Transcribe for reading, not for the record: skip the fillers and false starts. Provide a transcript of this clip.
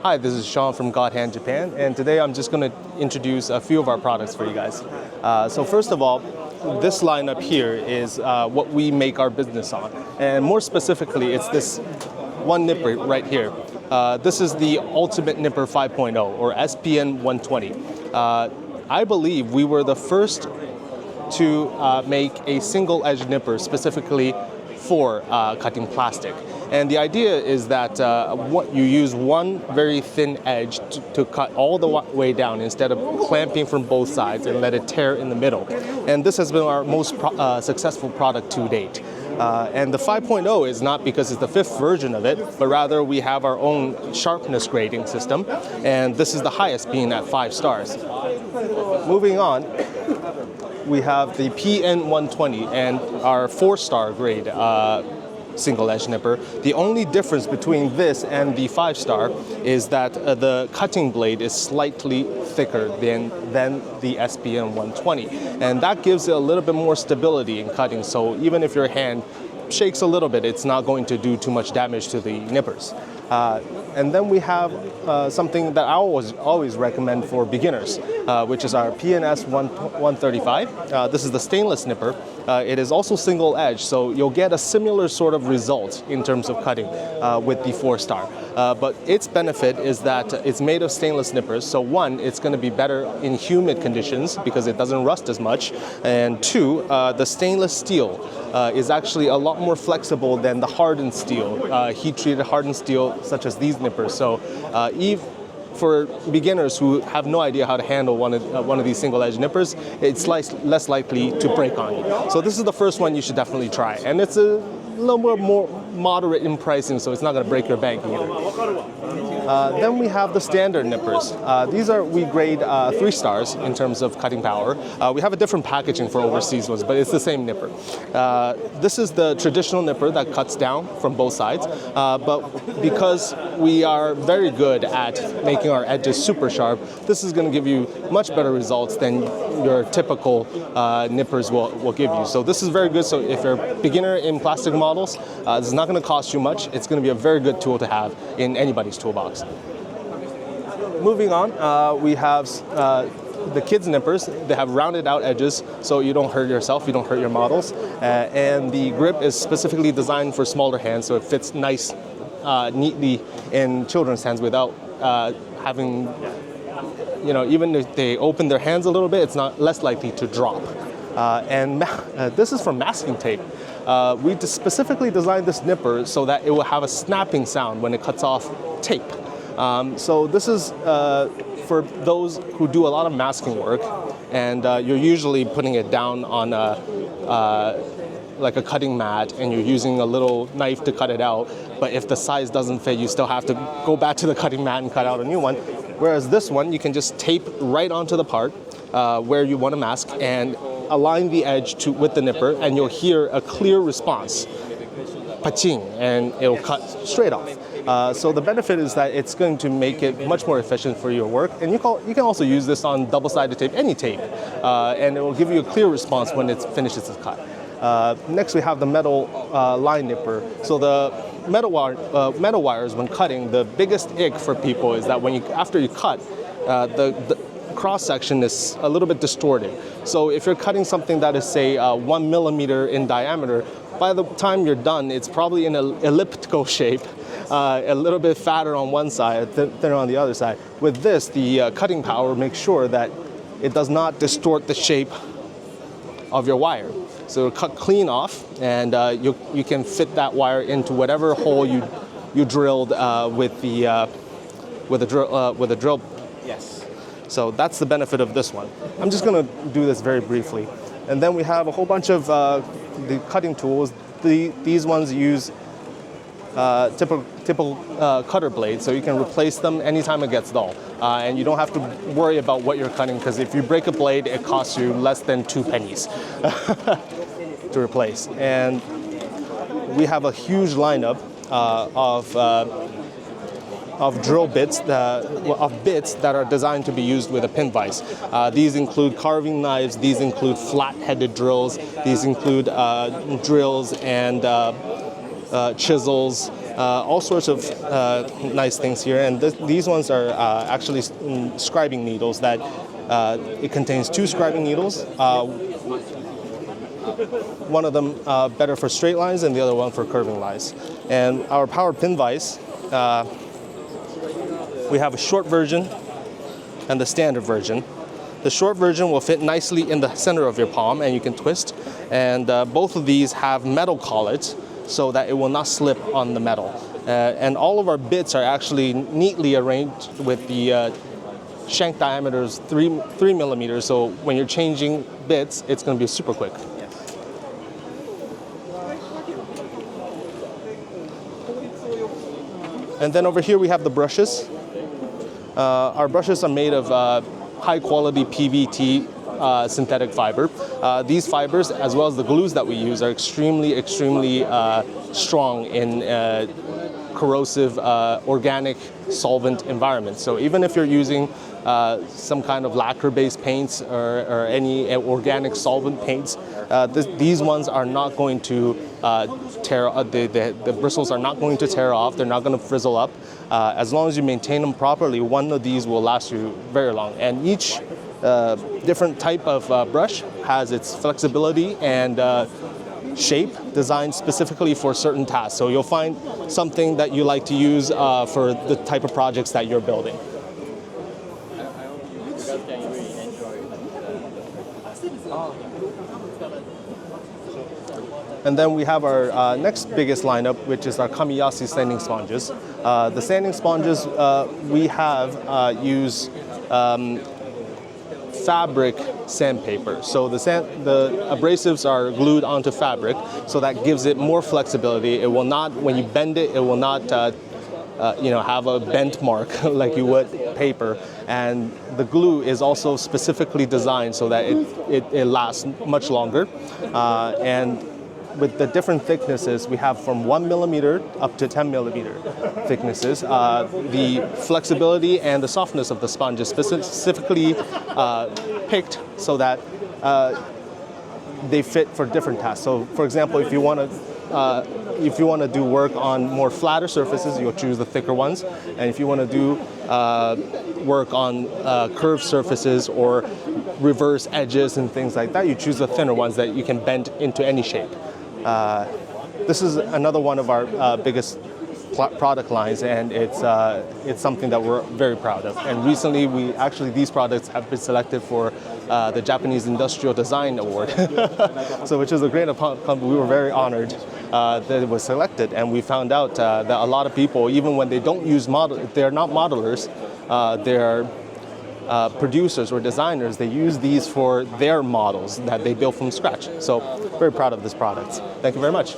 Hi, this is Sean from GodHand Japan, and today I'm just going to introduce a few of our products for you guys. So first of all, this lineup here is what we make our business on, and more specifically, it's this one nipper right here. This is the Ultimate Nipper 5.0, or SPN 120. I believe we were the first to make a single-edge nipper specifically for cutting plastic. And the idea is that you use one very thin edge to cut all the way down instead of clamping from both sides and let it tear in the middle. And this has been our most successful product to date. And the 5.0 is not because it's the fifth version of it, but rather we have our own sharpness grading system, and this is the highest, being at 5 stars. Moving on, we have the PN 120 and our 4-star grade single-edge nipper. The only difference between this and the 5-star is that the cutting blade is slightly thicker than the SPN 120, and that gives it a little bit more stability in cutting, so even if your hand shakes a little bit, it's not going to do too much damage to the nippers. And then we have something that I always recommend for beginners, which is our PNS 135. This is the stainless nipper. It is also single edge, so you'll get a similar sort of result in terms of cutting with the 4-star. But its benefit is that it's made of stainless nippers, so one, it's going to be better in humid conditions because it doesn't rust as much, and two, the stainless steel is actually a lot more flexible than the hardened steel, heat-treated hardened steel such as these nippers. So for beginners who have no idea how to handle one of these single-edge nippers, it's less likely to break on you. So this is the first one you should definitely try, and it's a little more moderate in pricing, so it's not going to break your bank either. Then we have the standard nippers. We grade 3 stars in terms of cutting power. We have a different packaging for overseas ones, but it's the same nipper. This is the traditional nipper that cuts down from both sides, but because we are very good at making our edges super sharp, this is going to give you much better results than your typical nippers will give you. So this is very good. So if you're a beginner in plastic models, this is not going to cost you much. It's going to be a very good tool to have in anybody's toolbox. Moving on, we have the kids' nippers. They have rounded out edges, so you don't hurt yourself, you don't hurt your models. And the grip is specifically designed for smaller hands, so it fits nice, neatly in children's hands without having, even if they open their hands a little bit, it's less likely to drop. And this is from masking tape. We specifically designed this nipper so that it will have a snapping sound when it cuts off tape. So this is for those who do a lot of masking work, and you're usually putting it down on like a cutting mat, and you're using a little knife to cut it out. But if the size doesn't fit, you still have to go back to the cutting mat and cut out a new one. Whereas this one, you can just tape right onto the part where you want to mask and align the edge with the nipper, and you'll hear a clear response, pa-ching, and it'll cut straight off. So the benefit is that it's going to make it much more efficient for your work, and you can also use this on double-sided tape, any tape, and it will give you a clear response when it finishes its cut. Next, we have the metal line nipper. So the metal wires, when cutting, the biggest ick for people is that after you cut, the cross-section is a little bit distorted. So if you're cutting something that is, say, 1 millimeter in diameter, by the time you're done, it's probably in an elliptical shape, a little bit fatter on one side, thinner on the other side. With this, the cutting power makes sure that it does not distort the shape of your wire. So it'll cut clean off, and you can fit that wire into whatever hole you drilled with a drill. Yes. So that's the benefit of this one. I'm just going to do this very briefly. And then we have a whole bunch of the cutting tools. These ones use typical cutter blades, so you can replace them anytime it gets dull. And you don't have to worry about what you're cutting, because if you break a blade, it costs you less than 2 pennies to replace. And we have a huge lineup of drill bits, of bits that are designed to be used with a pin vise. These include carving knives, these include flat-headed drills, these include drills and chisels, all sorts of nice things here. And these ones are actually scribing needles that it contains 2 scribing needles. One of them better for straight lines and the other one for curving lines. And our power pin vise, we have a short version and the standard version. The short version will fit nicely in the center of your palm and you can twist. And both of these have metal collets so that it will not slip on the metal. And all of our bits are actually neatly arranged with the shank diameters 3 millimeters. So when you're changing bits, it's going to be super quick. And then over here we have the brushes. Our brushes are made of high quality PVT synthetic fiber. These fibers, as well as the glues that we use, are extremely strong in corrosive organic solvent environments. So even if you're using some kind of lacquer-based paints or any organic solvent paints, these ones are not going to tear. The bristles are not going to tear off. They're not going to frizzle up. As long as you maintain them properly, one of these will last you very long. And each different type of brush has its flexibility and shape designed specifically for certain tasks. So you'll find something that you like to use for the type of projects that you're building. And then we have our next biggest lineup, which is our Kamiyasi sanding sponges. The sanding sponges we have use fabric sandpaper. So the abrasives are glued onto fabric, so that gives it more flexibility. It will not, when you bend it, it will not have a bent mark like you would paper. And the glue is also specifically designed so that it lasts much longer. And with the different thicknesses, we have from 1 millimeter up to 10 millimeter thicknesses. The flexibility and the softness of the sponge is specifically picked so that they fit for different tasks. So, for example, if you want to do work on more flatter surfaces, you'll choose the thicker ones. And if you want to do work on curved surfaces or reverse edges and things like that, you choose the thinner ones that you can bend into any shape. This is another one of our biggest product lines, and it's something that we're very proud of. And recently, these products have been selected for the Japanese Industrial Design Award, so which is a great accomplishment. We were very honored that it was selected, and we found out that a lot of people, even when they don't use they're not modelers, they're producers or designers, they use these for their models that they built from scratch. So very proud of this product. Thank you very much.